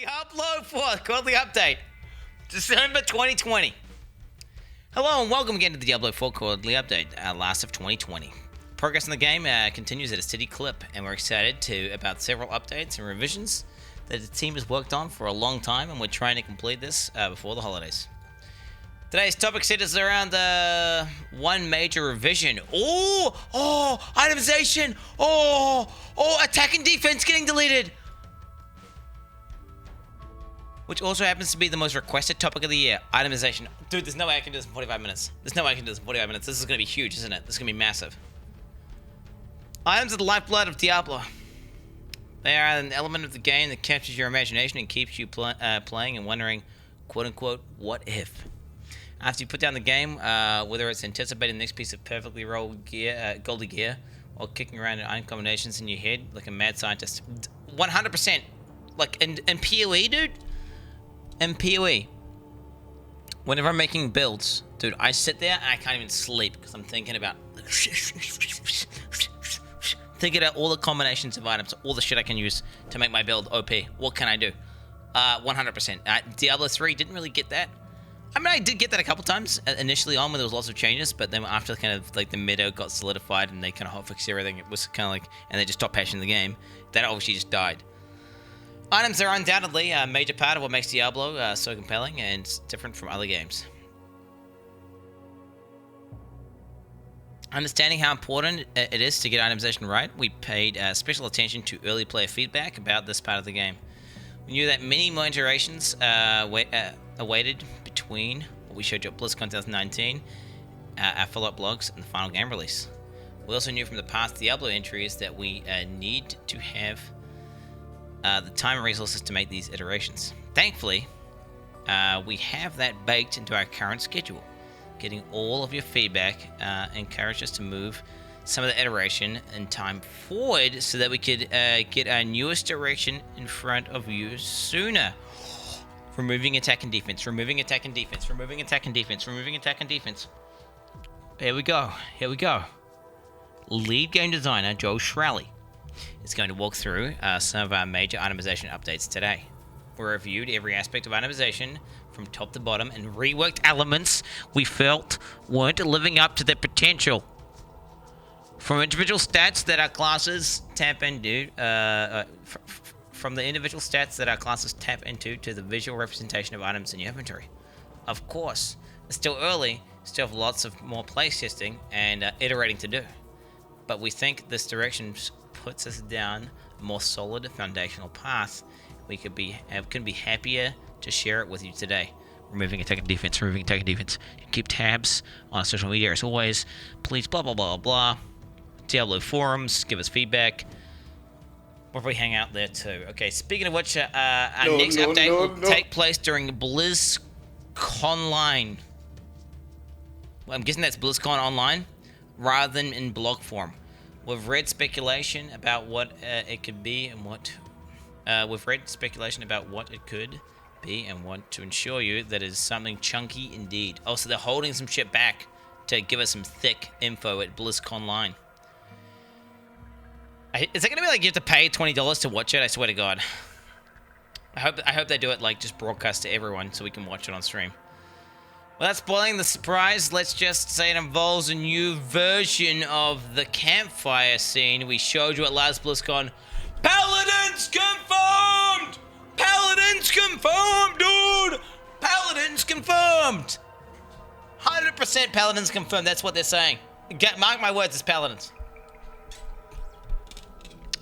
Diablo 4 quarterly update, December 2020. Hello and welcome again to the Diablo 4 quarterly update, last of 2020. Progress in the game continues at a steady clip, and we're excited about several updates and revisions that the team has worked on for a long time, and we're trying to complete this before the holidays. Today's topic centers around one major revision. Itemization! Attack and defense getting deleted! Which also happens to be the most requested topic of the year. Itemization. Dude, there's no way I can do this in 45 minutes. This is going to be huge, isn't it? This is going to be massive. Items are the lifeblood of Diablo. They are an element of the game that captures your imagination and keeps you playing and wondering, quote-unquote, what if? After you put down the game, whether it's anticipating the next piece of perfectly rolled gear, goldy gear, or kicking around in item combinations in your head like a mad scientist. 100%. Like, in PoE, dude? In PoE, whenever I'm making builds, dude, I sit there and I can't even sleep because I'm thinking about all the combinations of items, all the shit I can use to make my build OP. What can I do? 100%. Diablo 3 didn't really get that. I mean, I did get that a couple times initially on when there was lots of changes, but then after kind of like the meta got solidified and they kind of hotfixed everything, it was kind of like, and they just stopped patching the game, that obviously just died. Items are undoubtedly a major part of what makes Diablo so compelling and different from other games. Understanding how important it is to get itemization right, we paid special attention to early player feedback about this part of the game. We knew that many more iterations awaited between what we showed you at BlizzCon 2019, our follow-up blogs, and the final game release. We also knew from the past Diablo entries that we need to have the time and resources to make these iterations. Thankfully, we have that baked into our current schedule. Getting all of your feedback encouraged us to move some of the iteration and time forward so that we could get our newest iteration in front of you sooner. Removing attack and defense, removing attack and defense, removing attack and defense, removing attack and defense. Here we go. Lead game designer Joe Schralle is going to walk through some of our major itemization updates today. We reviewed every aspect of itemization from top to bottom and reworked elements we felt weren't living up to their potential. From individual stats that our classes tap into, from the individual stats that our classes tap into to the visual representation of items in your inventory. Of course, it's still early, still have lots of more playtesting and iterating to do. But we think this direction puts us down a more solid foundational path. We couldn't be happier to share it with you today. Removing attack and defense, removing attack and defense. You can keep tabs on our social media as always. Please blah blah blah blah. Diablo forums, give us feedback. We'll probably hang out there too. Okay, speaking of which, our next update will take place during BlizzConline. Well, I'm guessing that's BlizzCon online rather than in blog form. We've read speculation about what it could be and what... want to ensure you that it is something chunky indeed. Oh, so they're holding some shit back to give us some thick info at BlizzConline. Is it going to be like you have to pay $20 to watch it? I swear to God. I hope they do it like just broadcast to everyone so we can watch it on stream. Without spoiling the surprise, let's just say it involves a new version of the campfire scene we showed you at last BlizzCon. Paladins confirmed! Paladins confirmed, dude! Paladins confirmed! 100% Paladins confirmed, that's what they're saying. Mark my words, it's Paladins.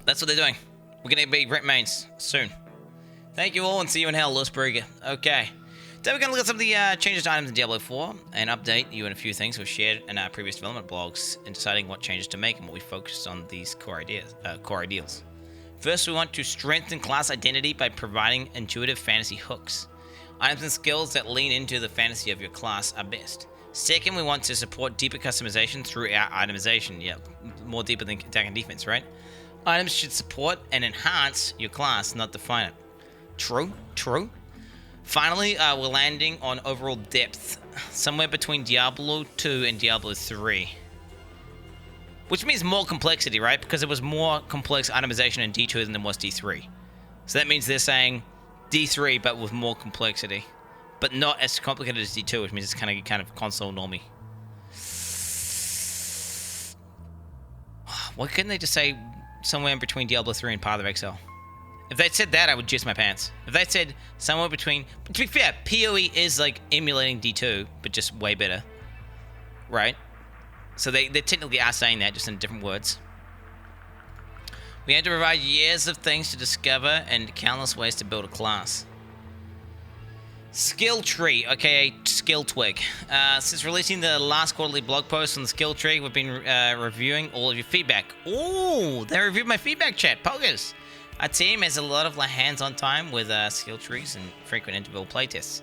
That's what they're doing. We're gonna be rep mains soon. Thank you all and see you in hell, Lewis Brugger. Okay. Today we're going to look at some of the changes to items in Diablo 4 and update you on a few things we've shared in our previous development blogs in deciding what changes to make and what we focused on these core ideals. First, we want to strengthen class identity by providing intuitive fantasy hooks. Items and skills that lean into the fantasy of your class are best. Second, we want to support deeper customization through our itemization. Yeah, more deeper than attack and defense, right? Items should support and enhance your class, not define it. True. Finally, we're landing on overall depth, somewhere between Diablo 2 and Diablo 3. Which means more complexity, right? Because it was more complex itemization in D2 than there was D3. So that means they're saying D3, but with more complexity. But not as complicated as D2, which means it's kind of console normie. Why couldn't they just say somewhere in between Diablo 3 and Path of Exile? If they'd said that, I would jizz my pants. If they'd said somewhere between... But to be fair, PoE is like emulating D2, but just way better. Right? So they technically are saying that, just in different words. We had to provide years of things to discover and countless ways to build a class. Skill tree, aka skill twig. Since releasing the last quarterly blog post on the skill tree, we've been reviewing all of your feedback. Ooh, they reviewed my feedback chat, Poggers. Our team has a lot of hands-on time with skill trees and frequent interval playtests,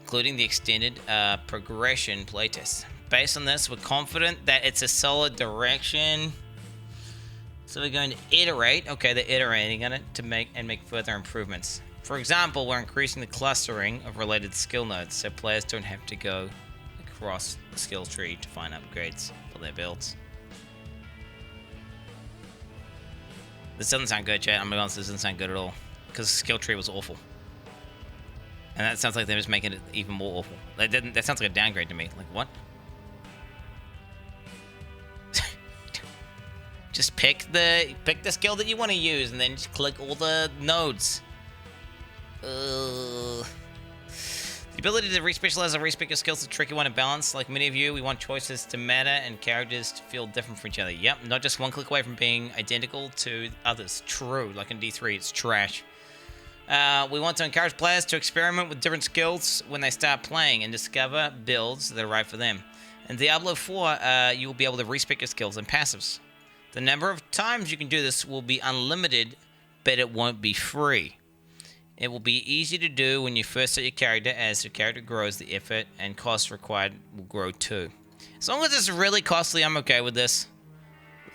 including the extended progression playtests. Based on this, we're confident that it's a solid direction. So we're going to iterate. Okay, they're iterating on it to make further improvements. For example, we're increasing the clustering of related skill nodes, so players don't have to go across the skill tree to find upgrades for their builds. This doesn't sound good, chat. I'm gonna be honest, this doesn't sound good at all. Because the skill tree was awful. And that sounds like they're just making it even more awful. That sounds like a downgrade to me. Like, what? Just pick the skill that you want to use and then just click all the nodes. The ability to respecialize or respec your skills is a tricky one to balance. Like many of you, we want choices to matter and characters to feel different from each other. Yep, not just one click away from being identical to others. True, like in D3, it's trash. We want to encourage players to experiment with different skills when they start playing and discover builds that are right for them. In Diablo 4, you will be able to respec your skills and passives. The number of times you can do this will be unlimited, but it won't be free. It will be easy to do when you first set your character. As your character grows, the effort and cost required will grow too. As long as it's really costly, I'm okay with this.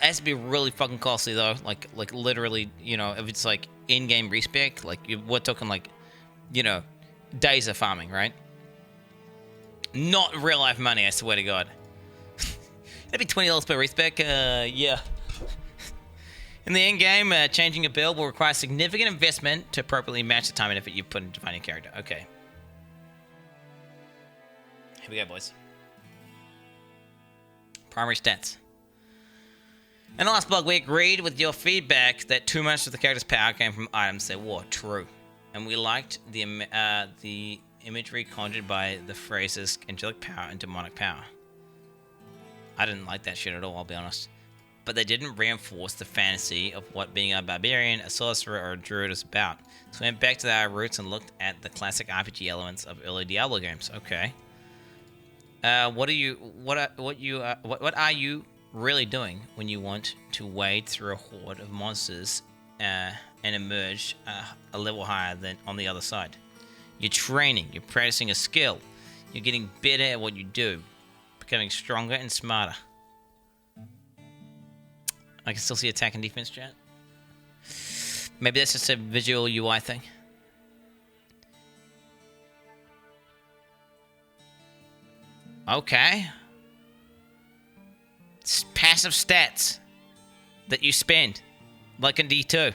It has to be really fucking costly though. Like literally, you know, if it's like in-game respec, like we're talking like, you know, days of farming, right? Not real life money, I swear to God. That'd be $20 per respec. Yeah. In the end game, changing a build will require significant investment to appropriately match the time and effort you've put into finding a character. Okay. Here we go, boys. Primary stats. In the last blog, we agreed with your feedback that too much of the character's power came from items they wore. True. And we liked the imagery conjured by the phrases angelic power and demonic power. I didn't like that shit at all, I'll be honest. But they didn't reinforce the fantasy of what being a barbarian, a sorcerer, or a druid is about. So we went back to our roots and looked at the classic RPG elements of early Diablo games. Okay. What are you really doing when you want to wade through a horde of monsters and emerge a level higher than on the other side? You're training. You're practicing a skill. You're getting better at what you do, becoming stronger and smarter. I can still see attack and defense, chat. Maybe that's just a visual UI thing. Okay. It's passive stats that you spend, like in D2.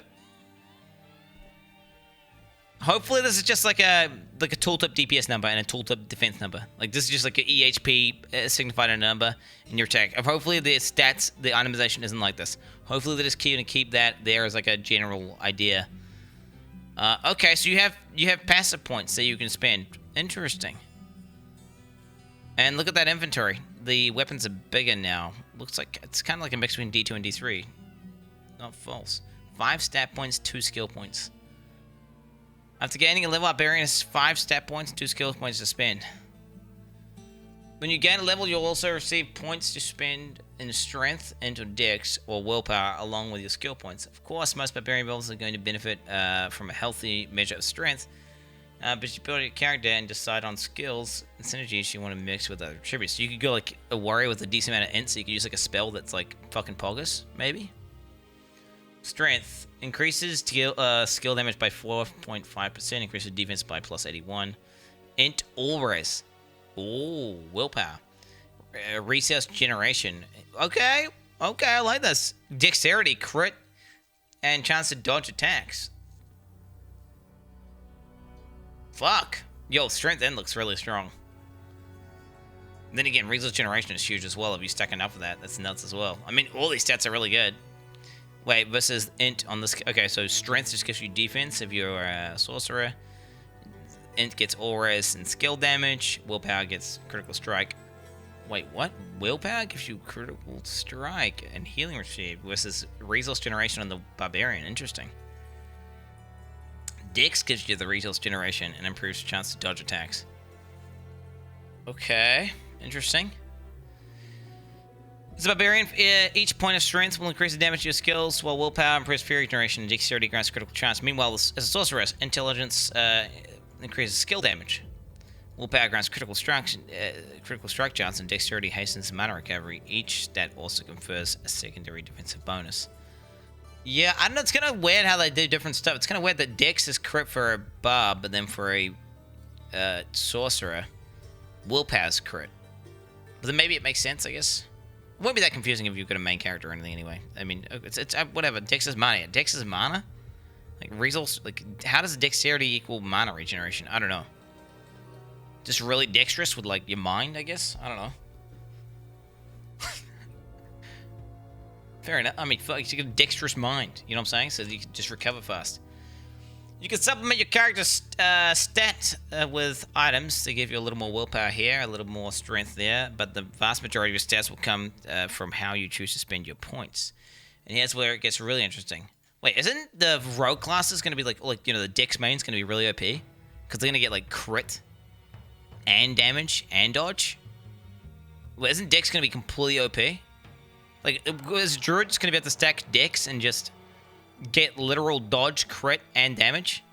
Hopefully this is just like a tooltip DPS number and a tooltip defense number. Like this is just like an EHP signified a number in your attack. Hopefully the stats, the itemization isn't like this. Hopefully they just keep that there as like a general idea. Okay, so you have passive points that you can spend. Interesting. And look at that inventory. The weapons are bigger now. Looks like it's kind of like a mix between D2 and D3. Not false. 5 stat points, 2 skill points. After gaining a level up, Barbarian has 5 stat points and 2 skill points to spend. When you gain a level, you'll also receive points to spend in strength, into dex, or willpower, along with your skill points. Of course, most Barbarian builds are going to benefit from a healthy measure of strength, but you build your character and decide on skills and synergies you want to mix with other attributes. So you could go like a warrior with a decent amount of int, so you could use like a spell that's like fucking poggers, maybe? Strength. Increases skill damage by 4.5%. Increases defense by plus 81. Int always. Ooh, willpower. Resource generation. Okay, I like this. Dexterity, crit, and chance to dodge attacks. fuck. Yo, strength end looks really strong. Then again, resource generation is huge as well. If you stack enough of that, that's nuts as well. I mean, all these stats are really good. Wait, versus int on this. Okay, so strength just gives you defense if you're a sorcerer. Int gets auras and skill damage. Willpower gets critical strike. Wait, what? Willpower gives you critical strike and healing received versus resource generation on the barbarian. Interesting. Dex gives you the resource generation and improves chance to dodge attacks. Okay, interesting. As a barbarian, each point of strength will increase the damage to your skills, while willpower improves fury generation and dexterity grants critical chance. Meanwhile, as a sorceress, intelligence increases skill damage. Willpower grants critical strike chance, and dexterity hastens mana recovery. Each stat also confers a secondary defensive bonus. Yeah, I don't know. It's kind of weird how they do different stuff. It's kind of weird that Dex is crit for a barb, but then for a sorcerer, willpower's crit. But then maybe it makes sense, I guess. It won't be that confusing if you've got a main character or anything anyway. I mean, it's whatever. Dex is mana. Dex is mana? Like, resource, like, how does dexterity equal mana regeneration? I don't know. Just really dexterous with, like, your mind, I guess? I don't know. Fair enough. I mean, fuck, you get a dexterous mind. You know what I'm saying? So you can just recover fast. You can supplement your character's stat with items to give you a little more willpower here, a little more strength there, but the vast majority of your stats will come from how you choose to spend your points. And here's where it gets really interesting. Wait, isn't the rogue classes going to be like you know, the Dex main's going to be really OP? Because they're going to get like crit and damage and dodge? Well, isn't Dex going to be completely OP? Like, is Druid just going to be able to stack Dex and just get literal dodge, crit, and damage?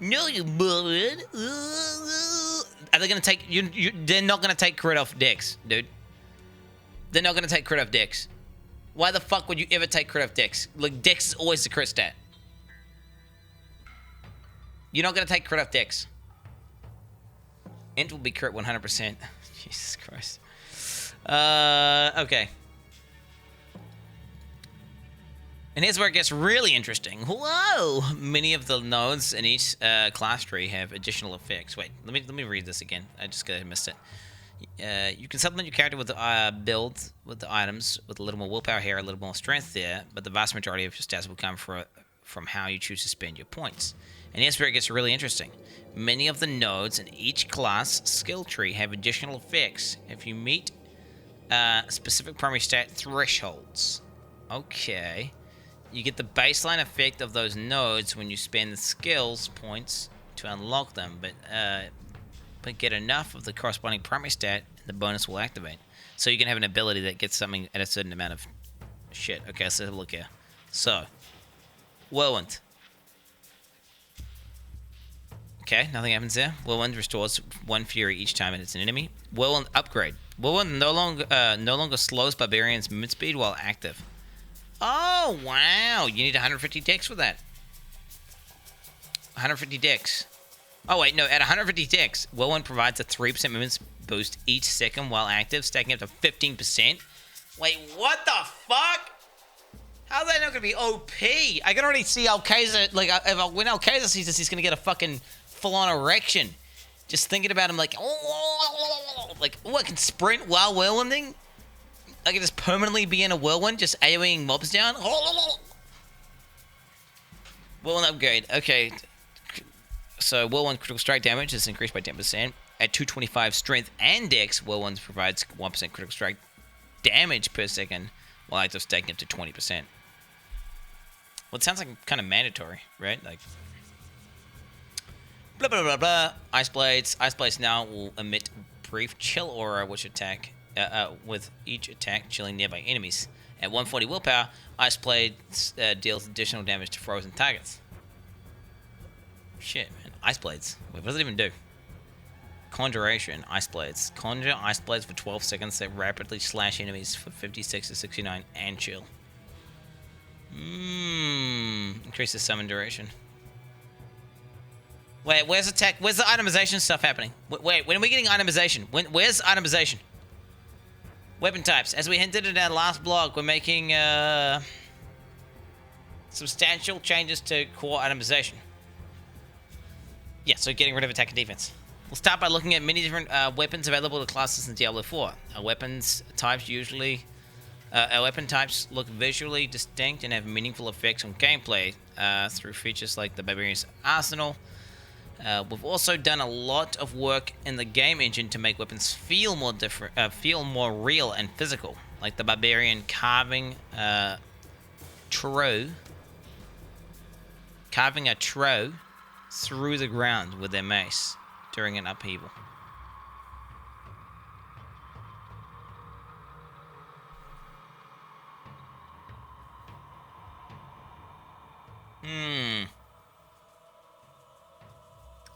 No, you bullet. Are they going to take... they're not going to take crit off Dex, dude. They're not going to take crit off Dex. Why the fuck would you ever take crit off Dex? Like, Dex is always the crit stat. You're not going to take crit off Dex. Int will be crit 100%. Jesus Christ. Okay. And here's where it gets really interesting. Whoa! Many of the nodes in each class tree have additional effects. Wait, let me read this again. I just missed it. You can supplement your character with the build with the items with a little more willpower here, a little more strength there, but the vast majority of your stats will come from how you choose to spend your points. And here's where it gets really interesting. Many of the nodes in each class skill tree have additional effects if you meet specific primary stat thresholds. Okay. You get the baseline effect of those nodes when you spend the skills points to unlock them, but get enough of the corresponding primary stat, and the bonus will activate. So you can have an ability that gets something at a certain amount of shit. Okay, let's have a look here. So, Whirlwind. Okay, nothing happens there. Whirlwind restores 1 fury each time it's an enemy. Whirlwind upgrade. Whirlwind no longer slows barbarians' movement speed while active. Oh, wow. You need 150 dex for that. 150 dex. Oh, wait, no. At 150 dex, Whirlwind provides a 3% movement boost each second while active, stacking up to 15%. Wait, what the fuck? How's that not going to be OP? I can already see Alcazar, like, when Alcazar sees this, he's going to get a fucking full-on erection. Just thinking about him, like, oh, I can sprint while whirlwinding? I can just permanently be in a whirlwind, just AoEing mobs down? Whirlwind upgrade. Okay. So, Whirlwind critical strike damage is increased by 10%. At 225 strength and dex, Whirlwind provides 1% critical strike damage per second, while active stacking up to 20%. Well, it sounds like kind of mandatory, right? Like, blah, blah, blah, blah. Ice Blades. Ice Blades now will emit brief chill aura, which attack with each attack chilling nearby enemies. At 140 willpower, Ice Blades deals additional damage to frozen targets. Shit, man. Ice Blades. Wait, what does it even do? Conjuration. Ice Blades. Conjure Ice Blades for 12 seconds that rapidly slash enemies for 56 to 69 and chill. Increases summon duration. Wait, where's attack? Where's the itemization stuff happening? Wait, when are we getting itemization? Where's itemization? Weapon types. As we hinted in our last blog, we're making substantial changes to core itemization. Yeah, so getting rid of attack and defense. We'll start by looking at many different weapons available to classes in Diablo 4. Our weapon types look visually distinct and have meaningful effects on gameplay through features like the Barbarian's Arsenal. We've also done a lot of work in the game engine to make weapons feel more real and physical, like the Barbarian carving a trough through the ground with their mace during an upheaval.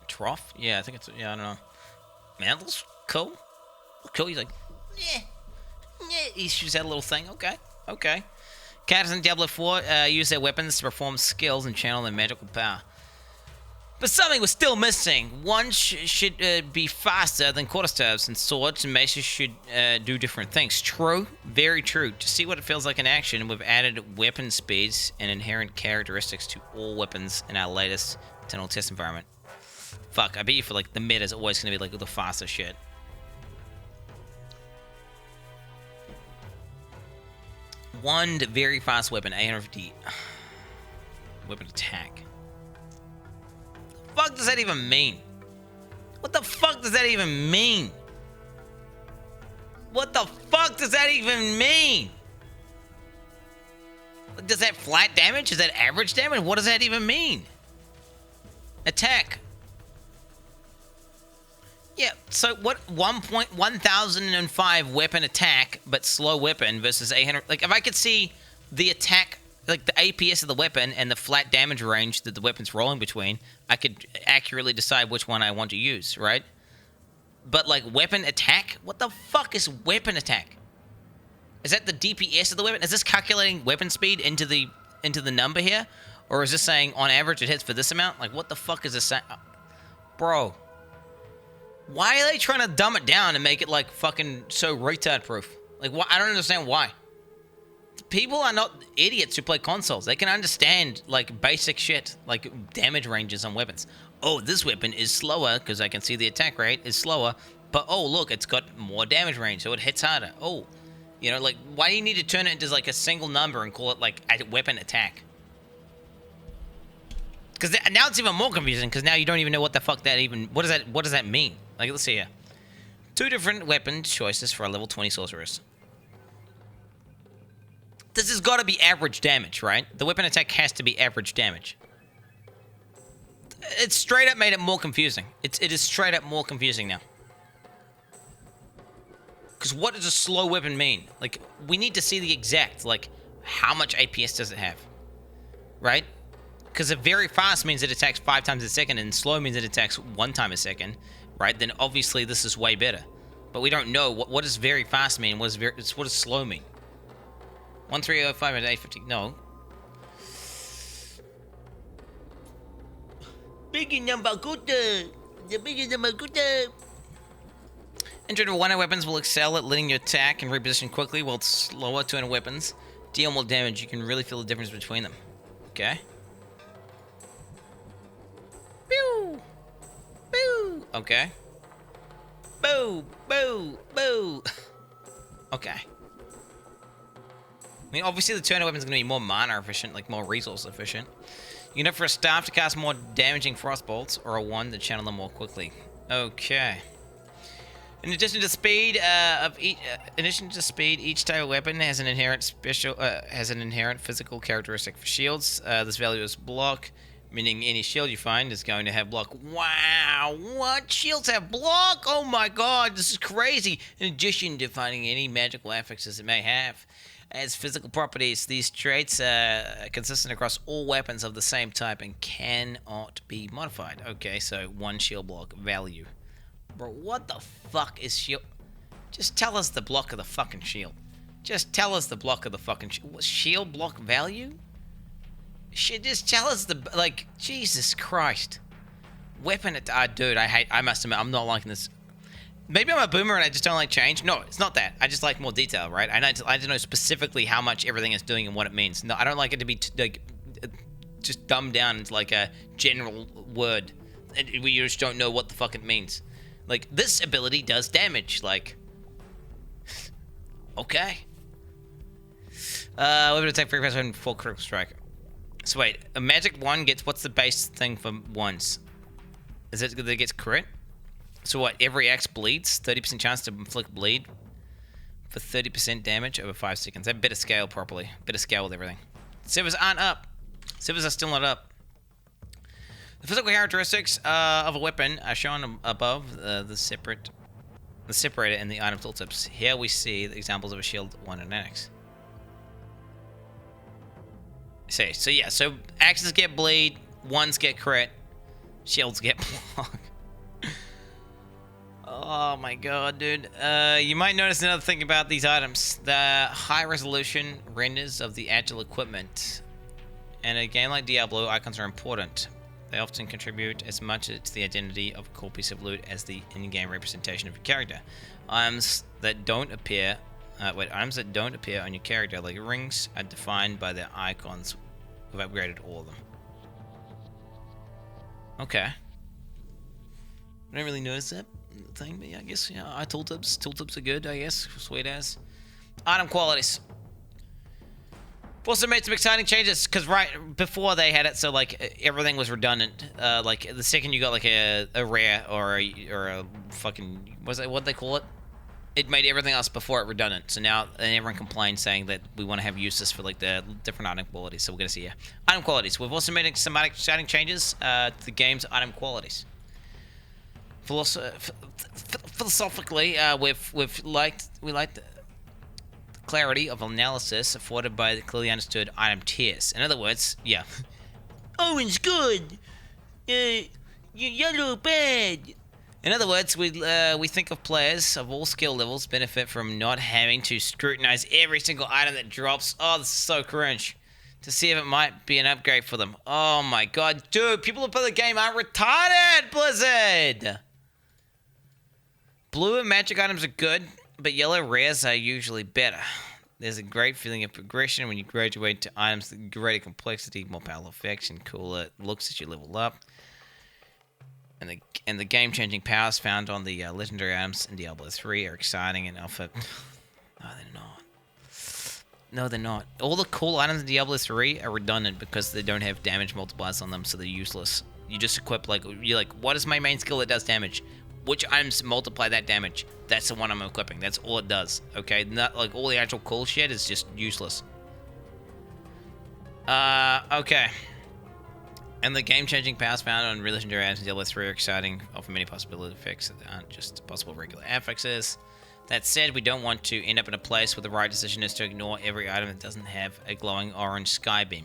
Trough? Yeah, I think it's... Yeah, I don't know. Man, that looks cool. Cool. He's like... Yeah. He shoots that little thing. Okay. Characters in Diablo 4 use their weapons to perform skills and channel their magical power. But something was still missing. One should be faster than quarterstaves, and swords and maces should do different things. True. Very true. To see what it feels like in action, we've added weapon speeds and inherent characteristics to all weapons in our latest internal test environment. Fuck, I bet you for like the mid is always going to be like the faster shit. One very fast weapon, 850 weapon attack. What the fuck does that even mean? What the fuck does that even mean? What the fuck does that even mean? Does that flat damage? Is that average damage? What does that even mean? Attack. Yeah, so what 1005 weapon attack, but slow weapon versus 800... Like, if I could see the attack, like the APS of the weapon and the flat damage range that the weapon's rolling between, I could accurately decide which one I want to use, right? But, like, weapon attack? What the fuck is weapon attack? Is that the DPS of the weapon? Is this calculating weapon speed into the number here? Or is this saying, on average, it hits for this amount? Like, what the fuck is this saying? Bro. Why are they trying to dumb it down and make it, like, fucking so retard-proof? Like, why? I don't understand why. People are not idiots who play consoles. They can understand, like, basic shit, like damage ranges on weapons. Oh, this weapon is slower, because I can see the attack rate is slower, but, oh, look, it's got more damage range, so it hits harder. Oh, you know, like, why do you need to turn it into, like, a single number and call it, like, a weapon attack? Because now it's even more confusing, because now you don't even know what the fuck that even... What does that mean? Like, let's see here. 2 different weapon choices for a level 20 sorceress. This has got to be average damage, right? The weapon attack has to be average damage. It's straight up made it more confusing. It is straight up more confusing now. Because what does a slow weapon mean? Like, we need to see the exact, like, how much APS does it have? Right? Because if very fast means it attacks 5 times a second and slow means it attacks 1 time a second, right? Then obviously this is way better. But we don't know what does very fast mean. What does slow mean? 1305 and 850. No. Biggie number good. The biggie number good. Entry 1 weapons will excel at letting you attack and reposition quickly, while slower 2 weapons deal more damage. You can really feel the difference between them. Okay. Boo! Boo! Okay. Boo! Boo! Boo! Okay. I mean, obviously the turner weapon is going to be more mana efficient, like more resource efficient. You can opt for a staff to cast more damaging frost bolts, or a wand to channel them more quickly. Okay. In addition to speed, each type of weapon has an inherent physical characteristic for shields. This value is block, meaning any shield you find is going to have block. Wow, what? Shields have block? Oh my god, this is crazy. In addition to finding any magical affixes it may have. As physical properties, these traits are consistent across all weapons of the same type and cannot be modified. Okay, so 1 shield block value. Bro, what the fuck is shield? Just tell us the block of the fucking shield. Just tell us the block of the fucking shield block value? Just tell us the, like, Jesus Christ. Weapon, dude, I must admit, I'm not liking this. Maybe I'm a boomer and I just don't like change. No, it's not that. I just like more detail, right? I don't know specifically how much everything is doing and what it means. No, I don't like it to be like just dumbed down into like a general word and we just don't know what the fuck it means. Like, this ability does damage, like... Okay. Weapon attack 3% and full critical strike. So wait, a magic one gets, what's the base thing for ones? Is it that it gets crit? So what, every axe bleeds? 30% chance to inflict bleed for 30% damage over 5 seconds. That better scale properly. Better scale with everything. Servers aren't up. Servers are still not up. The physical characteristics of a weapon are shown above the separator in the item tooltips. Here we see the examples of a shield, one, and an axe. So yeah, so axes get bleed, ones get crit, shields get block. Oh my god, dude. You might notice another thing about these items. The high resolution renders of the agile equipment. In a game like Diablo, icons are important. They often contribute as much to the identity of a cool piece of loot as the in-game representation of your character. Items that don't appear on your character, like rings, are defined by their icons. We've upgraded all of them. Okay. I don't really notice that thing, but yeah, I guess, yeah, our tooltips are good, I guess, sweet as. Item qualities. We've also made some exciting changes, because right before they had it, so like everything was redundant. Like the second you got like a rare or a fucking, what'd they call it? It made everything else before it redundant. So now, and everyone complains saying that we want to have uses for like the different item qualities. So we're gonna see here. Item qualities. We've also made some exciting changes to the game's item qualities. Philosophically, we liked the clarity of analysis afforded by the clearly understood item tiers. In other words, yeah, orange good, yellow bad. In other words, we think of players of all skill levels benefit from not having to scrutinize every single item that drops. Oh, this is so cringe. To see if it might be an upgrade for them. Oh my god, dude, people who play the game are retarded, Blizzard! Blue and magic items are good, but yellow rares are usually better. There's a great feeling of progression when you graduate to items with greater complexity, more powerful effects, and cooler looks as you level up. And the game-changing powers found on the legendary items in Diablo 3 are exciting and alpha. No, they're not. No, they're not. All the cool items in Diablo 3 are redundant because they don't have damage multipliers on them, so they're useless. You just equip, like, you're like, what is my main skill that does damage? Which items multiply that damage? That's the one I'm equipping. That's all it does. Okay, not like all the actual cool shit is just useless. Okay. And the game-changing powers found on legendary items in Diablo 3 are exciting, offer many possibility effects that aren't just possible regular affixes. That said, we don't want to end up in a place where the right decision is to ignore every item that doesn't have a glowing orange sky beam.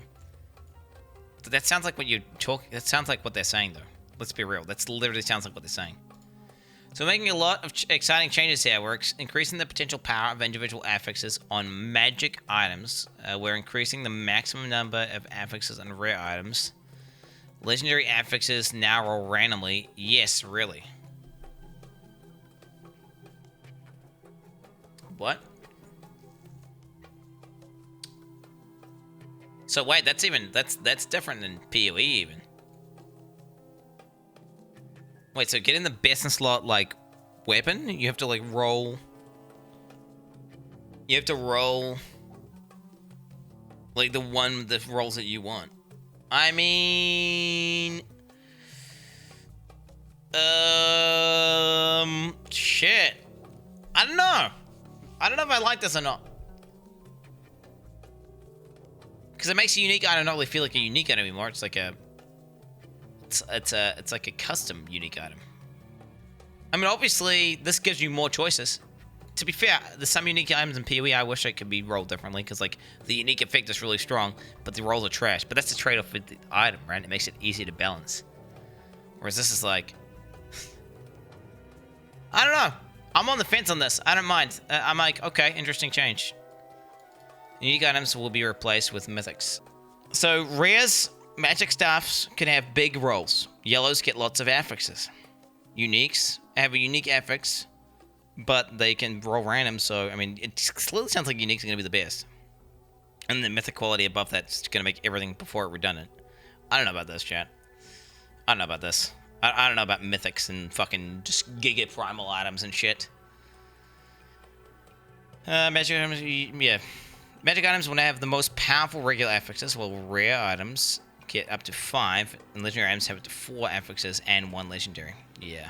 That sounds like what you talk. That sounds like what they're saying, though. Let's be real. That literally sounds like what they're saying. So we're making a lot of exciting changes here. We're increasing the potential power of individual affixes on magic items. We're increasing the maximum number of affixes on rare items. Legendary affixes now roll randomly. Yes, really. What? So wait, that's different than PoE even. Wait, so getting the best in slot, like, weapon, you have to, like, roll... You have to roll... Like, the one that rolls that you want. I mean... Shit. I don't know. I don't know if I like this or not. Because it makes a unique item not really feel like a unique item anymore. It's like a... It's like a custom unique item. I mean, obviously, this gives you more choices. To be fair, there's some unique items in PoE I wish it could be rolled differently, because like the unique effect is really strong, but the rolls are trash. But that's the trade-off with the item, right? It makes it easy to balance. Whereas this is like, I don't know. I'm on the fence on this. I don't mind. I'm like, okay, interesting change. Unique items will be replaced with mythics. So rares. Magic staffs can have big rolls. Yellows get lots of affixes. Uniques have a unique affix, but they can roll random, so, I mean, it clearly sounds like uniques are going to be the best. And the mythic quality above that's going to make everything before it redundant. I don't know about this, chat. I don't know about this. I don't know about mythics and fucking just giga primal items and shit. Magic items, yeah. Magic items will now have the most powerful regular affixes, while rare items get up to 5, and legendary items have up to 4 affixes and 1 legendary. Yeah.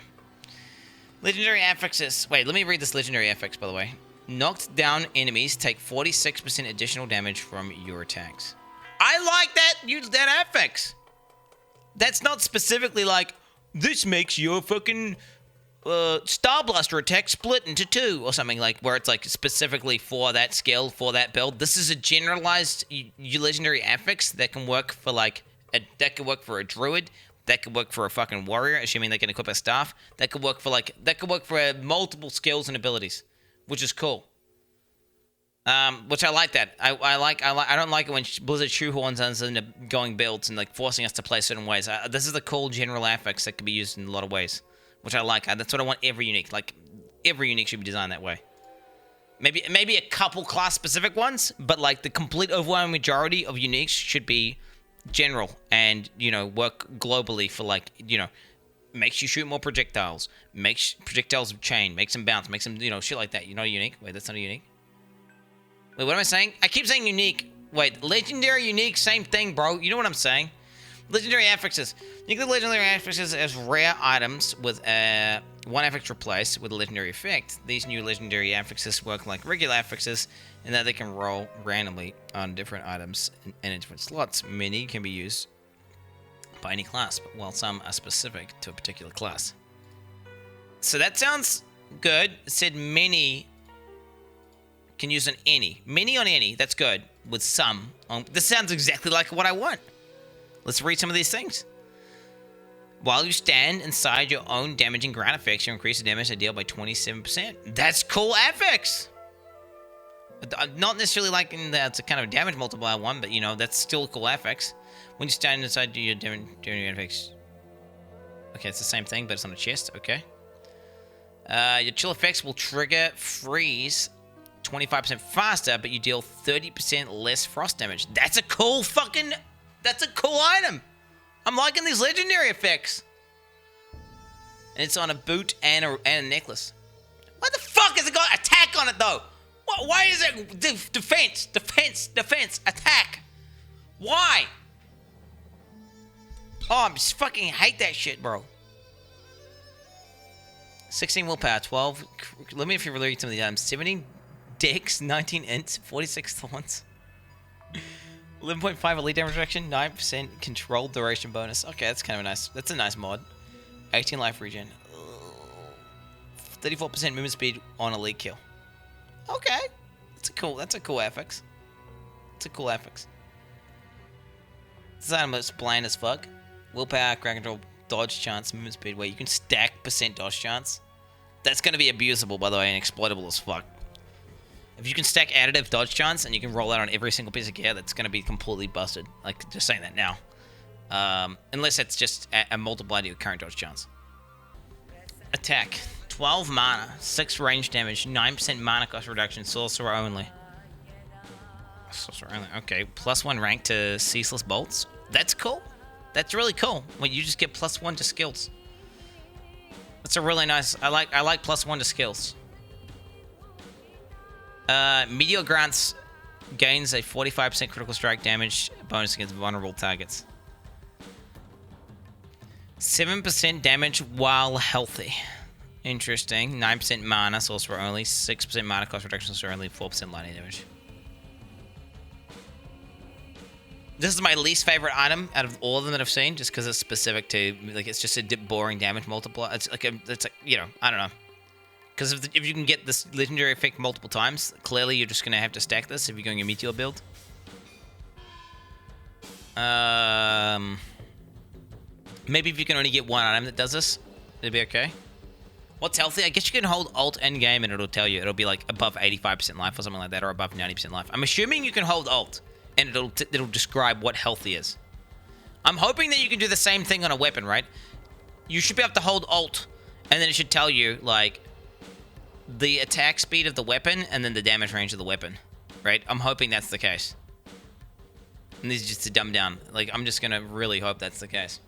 Legendary affixes. Wait, let me read this legendary affix, by the way. Knocked down enemies take 46% additional damage from your attacks. I like that. Use that affix. That's not specifically like, this makes your fucking Star Blaster attack split into 2 or something, like where it's like specifically for that skill, for that build. This is a generalized legendary affix that can work for like that could work for a druid, that could work for a fucking warrior, assuming they can equip a staff. That could work for multiple skills and abilities, which is cool. Which I like that. I don't like it when Blizzard shoehorns us into going builds and like forcing us to play certain ways. This is a cool general affix that can be used in a lot of ways, which I like. That's what I want every unique. Like every unique should be designed that way. Maybe a couple class specific ones, but like the complete overwhelming majority of uniques should be general and work globally for like makes you shoot more projectiles, makes projectiles chain, makes them bounce, makes them shit like that. Unique. Wait, that's not a unique. Wait, what am I saying? I keep saying unique. Wait, legendary, unique, same thing, bro. You know what I'm saying? Legendary affixes. You get the legendary affixes as rare items with one affix replaced with a legendary effect. These new legendary affixes work like regular affixes in that they can roll randomly on different items and in different slots. Many can be used by any class, while some are specific to a particular class. So that sounds good. It said many can use on any. Many on any. That's good. With some. This sounds exactly like what I want. Let's read some of these things. While you stand inside your own damaging ground effects, you increase the damage they deal by 27%. That's cool affix. Not necessarily like in that's a kind of damage multiplier one, but that's still a cool affix. When you stand inside your damaging effects. Okay, it's the same thing, but it's on the chest. Okay. Your chill effects will trigger freeze 25% faster, but you deal 30% less frost damage. That's a cool item. I'm liking these legendary effects. And it's on a boot and a necklace. Why the fuck has it got attack on it though? Why is it defense, attack? Why? Oh, I just fucking hate that shit, bro. 16 willpower, 12. Let me if you read some of the items. 17 dex, 19 int, 46 thorns. 11.5 elite damage reduction, 9% control duration bonus. Okay, that's kind of nice. That's a nice mod. 18 life regen. 34% movement speed on elite kill. Okay, that's a cool affix. It's a cool affix. This item is bland as fuck. Willpower, ground control, dodge chance, movement speed. Wait, you can stack % dodge chance. That's gonna be abusable, by the way, and exploitable as fuck. If you can stack additive dodge chance and you can roll out on every single piece of gear, that's going to be completely busted. Like, just saying that now. Unless it's just a multiplier to your current dodge chance. Attack. 12 mana, 6 range damage, 9% mana cost reduction, sorcerer only. Sorcerer only, okay. +1 rank to ceaseless bolts. That's cool. That's really cool. When you just get +1 to skills. That's a really nice, I like +1 to skills. Meteor grants gains a 45% critical strike damage bonus against vulnerable targets. 7% damage while healthy. Interesting. 9% mana, sorcerer only. 6% mana cost reduction, sorcerer only. 4% lightning damage. This is my least favorite item out of all of them that I've seen, just because it's specific to, like, it's just a boring damage multiplier. It's like, I don't know. Because if you can get this legendary effect multiple times, clearly you're just going to have to stack this if you're going a meteor build. Maybe if you can only get one item that does this, it'll be okay. What's healthy? I guess you can hold Alt end game and it'll tell you. It'll be like above 85% life or something like that, or above 90% life. I'm assuming you can hold Alt and it'll describe what healthy is. I'm hoping that you can do the same thing on a weapon, right? You should be able to hold Alt and then it should tell you, like, the attack speed of the weapon and then the damage range of the weapon, right? I'm hoping that's the case. And this is just to dumb down. Like, I'm just gonna really hope that's the case.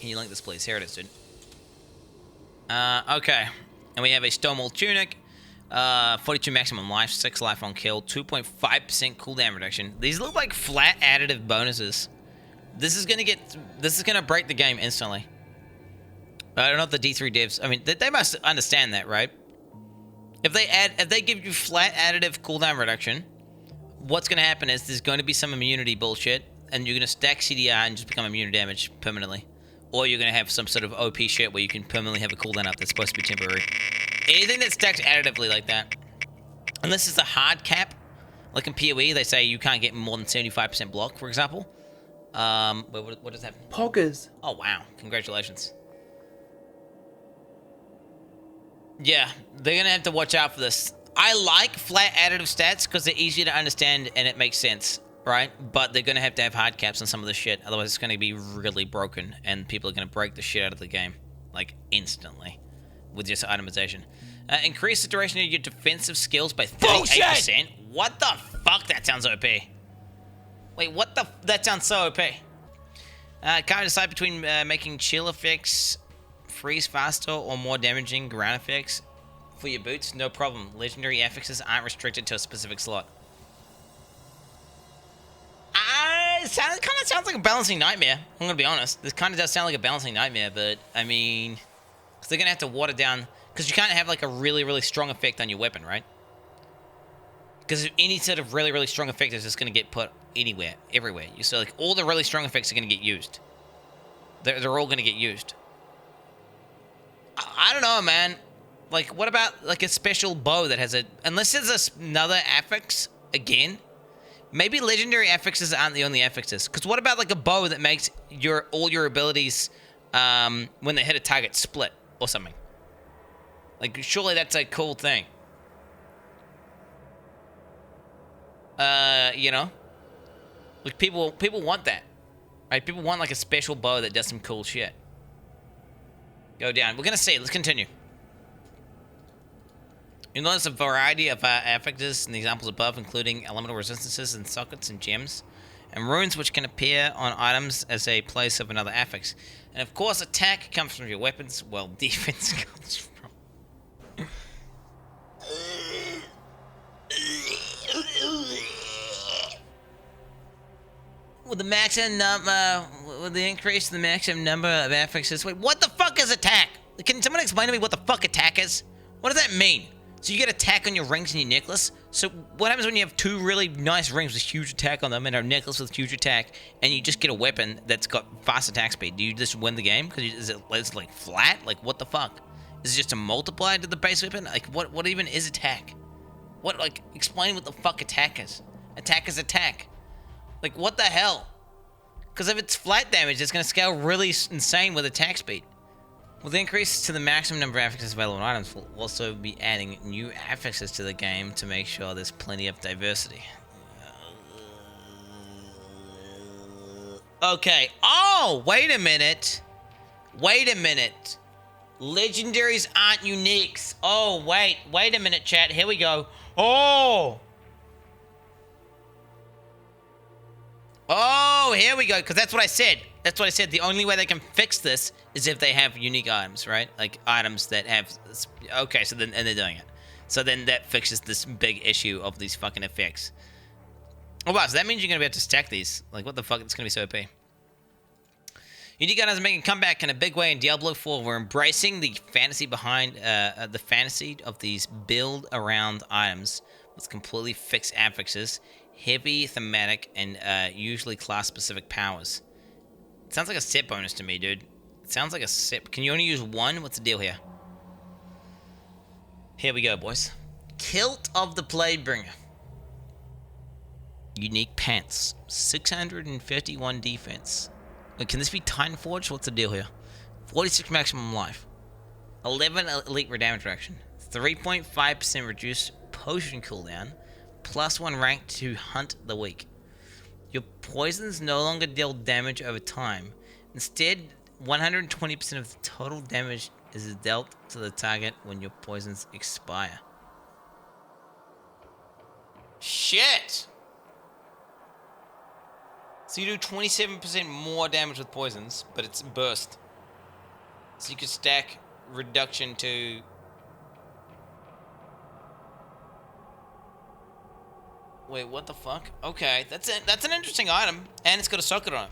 Can you link this, please? Here it is, dude. Okay. And we have a Stonewall Tunic. 42 maximum life, 6 life on kill, 2.5% cooldown reduction. These look like flat additive bonuses. This is gonna break the game instantly. I don't know if the D3 devs, I mean, they must understand that, right? If they give you flat additive cooldown reduction, what's gonna happen is there's going to be some immunity bullshit, and you're gonna stack CDR and just become immune to damage permanently. Or you're gonna have some sort of OP shit where you can permanently have a cooldown up that's supposed to be temporary. Anything that's stacked additively like that, unless it's a hard cap, like in PoE, they say you can't get more than 75% block, for example. Wait, what does that? Poggers. Oh wow! Congratulations. Yeah, they're gonna have to watch out for this. I like flat additive stats because they're easier to understand and it makes sense, right? But they're gonna have to have hard caps on some of this shit, otherwise it's gonna be really broken and people are gonna break the shit out of the game, like instantly, with just itemization. Increase the duration of your defensive skills by 38%. Bullshit! What the fuck? That sounds OP. Wait, what the? That sounds so OP. Can't decide between making chill effects freeze faster or more damaging ground effects for your boots. No problem. Legendary affixes aren't restricted to a specific slot. It kind of sounds like a balancing nightmare. I'm gonna be honest. This kind of does sound like a balancing nightmare, but I mean, because they're gonna have to water down. Because you can't have like a really strong effect on your weapon, right? Because any sort of really strong effect is just gonna get put anywhere, everywhere. So like all the really strong effects are gonna get used. They're all gonna get used. I don't know, man. Like, what about like a special bow that has a... Unless there's another affix again, maybe legendary affixes aren't the only affixes. Because what about like a bow that makes all your abilities when they hit a target split or something? Like, surely that's a cool thing. You know? Like, people want that. Right? People want like a special bow that does some cool shit. Go down. We're gonna see. Let's continue. You'll notice a variety of affixes in the examples above, including elemental resistances and sockets and gems, and runes which can appear on items as a place of another affix. And of course, attack comes from your weapons, while defense comes from... With the maximum number, with the increase in the maximum number of affixes. Wait, what the fuck is attack? Can someone explain to me what the fuck attack is? What does that mean? So you get attack on your rings and your necklace. So what happens when you have two really nice rings with huge attack on them and a necklace with huge attack, and you just get a weapon that's got fast attack speed? Do you just win the game? Because it's like flat? Like what the fuck? Is it just a multiplier to the base weapon? Like what even is attack? What, like, explain what the fuck attack is. Attack is attack. Like, what the hell? Because if it's flat damage, it's going to scale really insane with attack speed. With the increase to the maximum number of affixes available on items, we'll also be adding new affixes to the game to make sure there's plenty of diversity. Okay. Oh, wait a minute. Wait a minute. Legendaries aren't uniques. Oh, wait a minute, chat. Here we go. Oh, here we go. Because that's what I said. That's what I said. The only way they can fix this is if they have unique items, right? Like items that have... Okay, so then... And they're doing it. So then that fixes this big issue of these fucking effects. Oh, wow. So that means you're going to be able to stack these. Like, what the fuck? It's going to be so OP. Unique items are making a comeback in a big way in Diablo 4. We're embracing the fantasy behind... the fantasy of these build-around items with completely fixed affixes, heavy thematic, and usually class-specific powers. It sounds like a set bonus to me, dude. It sounds like a set... Can you only use one? What's the deal here? Here we go, boys. Kilt of the Plaguebringer. Unique pants. 651 defense. Wait, can this be Titan Forged? What's the deal here? 46 maximum life. 11 elite damage reduction. 3.5% reduced potion cooldown. +1 rank to hunt the weak. Your poisons no longer deal damage over time. Instead, 120% of the total damage is dealt to the target when your poisons expire. Shit! So you do 27% more damage with poisons, but it's burst. So you could stack reduction to... Wait, what the fuck? Okay, that's it. That's an interesting item, and it's got a socket on it.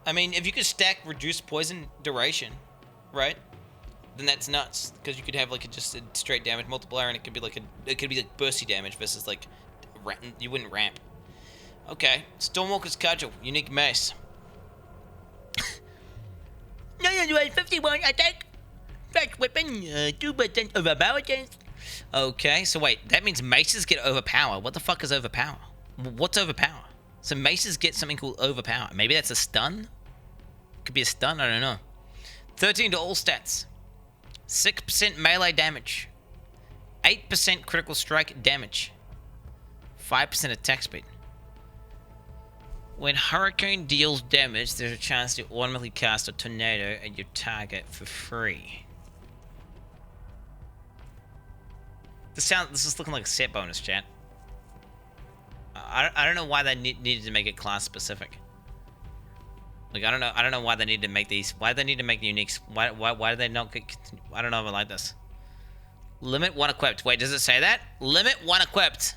I mean, if you could stack reduced poison duration, right? Then that's nuts, because you could have like just a straight damage multiplier, and it could be like bursty damage versus like you wouldn't ramp. Okay, Stormwalker's Cudgel, unique mace. No, 51 attack. First weapon, 2% overpower chance. Okay, so wait, that means maces get overpower. What the fuck is overpower? What's overpower? So maces get something called overpower. Maybe that's a stun? Could be a stun, I don't know. 13 to all stats. 6% melee damage. 8% critical strike damage. 5% attack speed. When Hurricane deals damage, there's a chance to automatically cast a tornado at your target for free. This is looking like a set bonus, chat. I don't know why they needed to make it class specific. Like I don't know why they need to make these. Why they need to make the uniques? Why do they not get? I don't know if I like this. Limit 1 equipped. Wait, does it say that? Limit 1 equipped.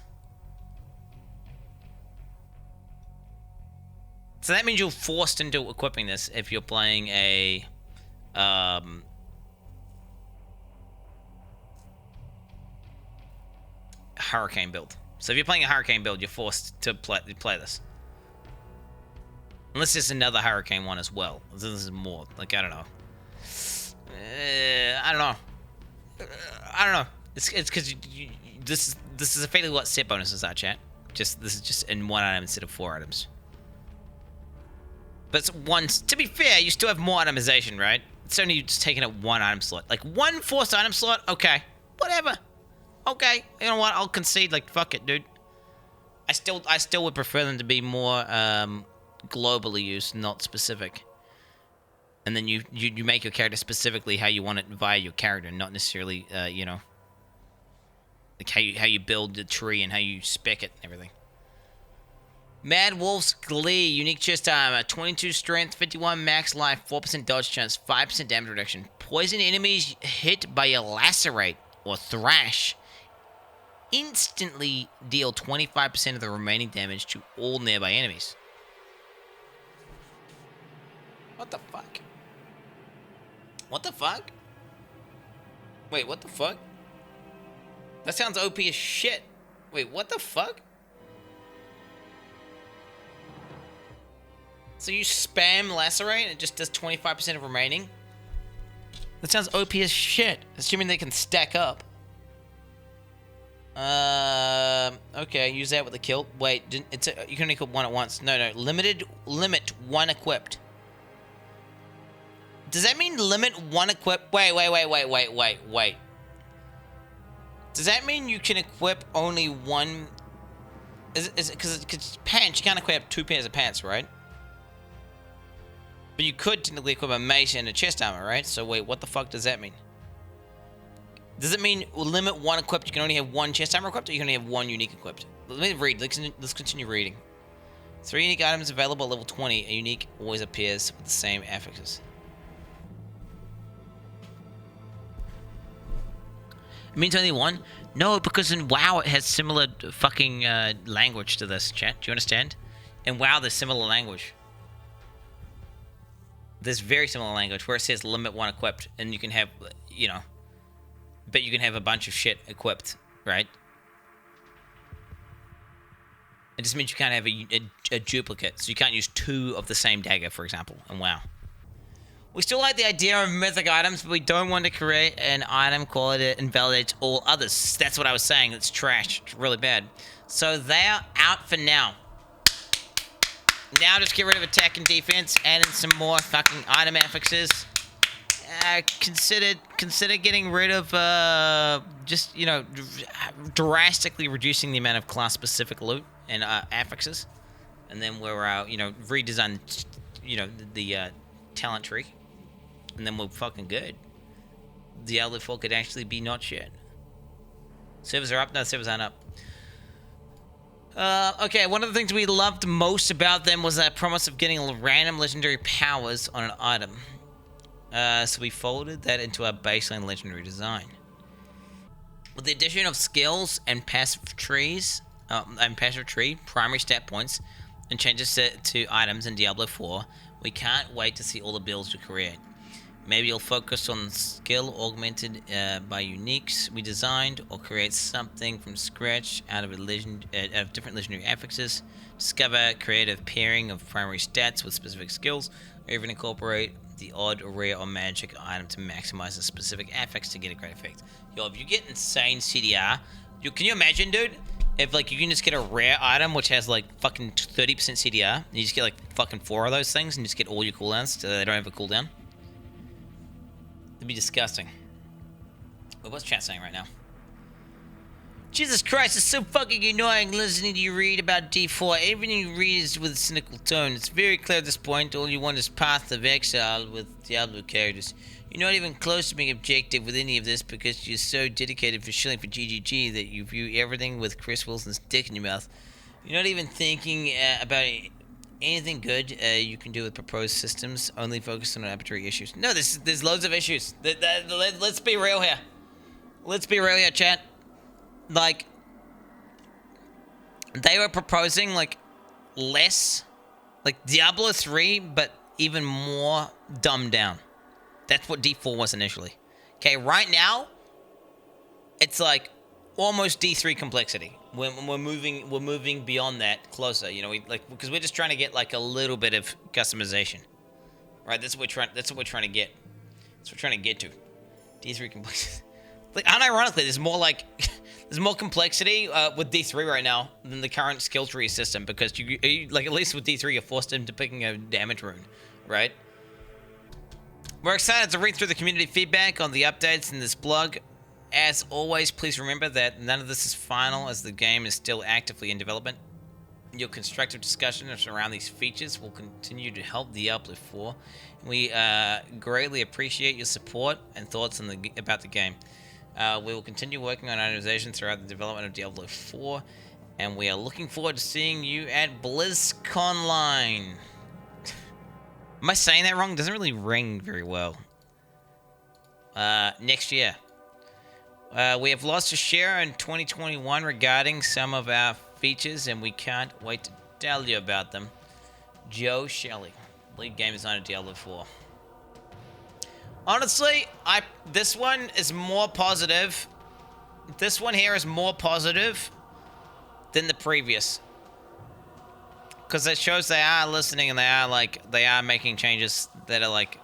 So that means you're forced into equipping this if you're playing a Hurricane build. So if you're playing a Hurricane build, you're forced to play this. Unless there's another Hurricane one as well. This is more. Like, I don't know. I don't know. I don't know. It's because this is effectively what set bonuses are, chat. This is just in 1 item instead of 4 items. But to be fair, you still have more itemization, right? It's only just taking up 1 item slot. Like 1 forced item slot, okay. Whatever. Okay. You know what? I'll concede, like, fuck it, dude. I still would prefer them to be more globally used, not specific. And then you make your character specifically how you want it via your character, not necessarily you know, like how you build the tree and how you spec it and everything. Mad Wolf's Glee, unique chest armor, 22 strength, 51 max life, 4% dodge chance, 5% damage reduction. Poison enemies hit by a lacerate or thrash instantly deal 25% of the remaining damage to all nearby enemies. What the fuck? What the fuck? Wait, what the fuck? That sounds OP as shit. Wait, what the fuck? So you spam lacerate and it just does 25% of remaining? That sounds OP as shit. Assuming they can stack up. Okay, use that with the kill. Wait, you can only equip 1 at once. No, limit 1 equipped. Does that mean limit 1 equipped? Wait. Does that mean you can equip only 1? Is it because pants, you can't equip 2 pairs of pants, right? But you could technically equip a mace and a chest armor, right? So wait, what the fuck does that mean? Does it mean limit 1 equipped, you can only have 1 chest armor equipped, or you can only have 1 unique equipped? Let me read. Let's continue reading. 3 unique items available at level 20. A unique always appears with the same affixes. It means only 1? No, because in WoW it has similar fucking language to this, chat. Do you understand? In WoW there's similar language. There's very similar language where it says limit 1 equipped, and you can have, you know, but you can have a bunch of shit equipped, right? It just means you can't have a duplicate, so you can't use 2 of the same dagger, for example, in WoW. We still like the idea of mythic items, but we don't want to create an item quality that invalidates all others. That's what I was saying. It's trash. It's really bad. So they are out for now. Now just get rid of attack and defense, add in some more fucking item affixes. Consider getting rid of just, you know, drastically reducing the amount of class-specific loot and affixes, and then we're you know, redesign, you know, the talent tree, and then we're fucking good. Diablo 4 could actually be not shit. Servers are up? No, servers aren't up. Okay, one of the things we loved most about them was that promise of getting random legendary powers on an item. So we folded that into our baseline legendary design. With the addition of skills and passive trees, primary stat points, and changes to items in Diablo 4, we can't wait to see all the builds we create. Maybe you'll focus on skill augmented by uniques we designed, or create something from scratch out of different legendary affixes. Discover creative pairing of primary stats with specific skills, or even incorporate the odd, rare, or magic item to maximize a specific affix to get a great effect. Yo, if you get insane CDR, can you imagine, dude? If like you can just get a rare item which has like fucking 30% CDR, and you just get like fucking 4 of those things and just get all your cooldowns so they don't have a cooldown. It'd be disgusting. But what's chat saying right now? Jesus Christ, it's so fucking annoying listening to you read about D4. Everything you read is with a cynical tone. It's very clear at this point all you want is Path of Exile with Diablo characters. You're not even close to being objective with any of this because you're so dedicated for shilling for GGG that you view everything with Chris Wilson's dick in your mouth. You're not even thinking about anything good you can do with proposed systems, only focused on arbitrary issues. No, there's loads of issues. Let's be real here. Let's be real here, chat. Like, they were proposing, like, less, like Diablo 3, but even more dumbed down. That's what D4 was initially. Okay, right now, it's like almost D3 complexity. We're moving beyond that closer. You know, because we're just trying to get like a little bit of customization, right? That's what we're trying to get. That's what we're trying to get to. D3 complexity. Like, unironically, there's more like there's more complexity with D3 right now than the current skill tree system, because you like, at least with D3 you're forced into picking a damage rune, right? We're excited to read through the community feedback on the updates in this blog. As always, please remember that none of this is final, as the game is still actively in development. Your constructive discussion around these features will continue to help Diablo 4. We greatly appreciate your support and thoughts on about the game. We will continue working on itemization throughout the development of Diablo 4, and we are looking forward to seeing you at BlizzConline. Am I saying that wrong? It doesn't really ring very well. Next year. We have lost a share in 2021 regarding some of our features, and we can't wait to tell you about them. Joe Shelley, lead game designer of Diablo 4. Honestly, this one is more positive. This one here is more positive than the previous, because it shows they are listening and they are making changes that are like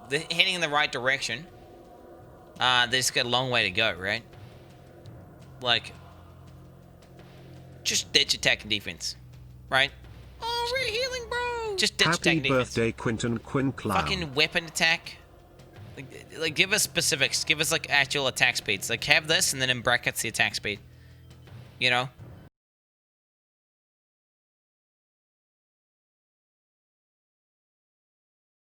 they're heading in the right direction. They just got a long way to go, right? Like, just ditch attack and defense, right? Oh, we're healing, bro. Just ditch attack and defense. Happy birthday, Quinton Quin Clown. Fucking weapon attack. Like, give us specifics. Give us like actual attack speeds. Like, have this and then in brackets the attack speed. You know?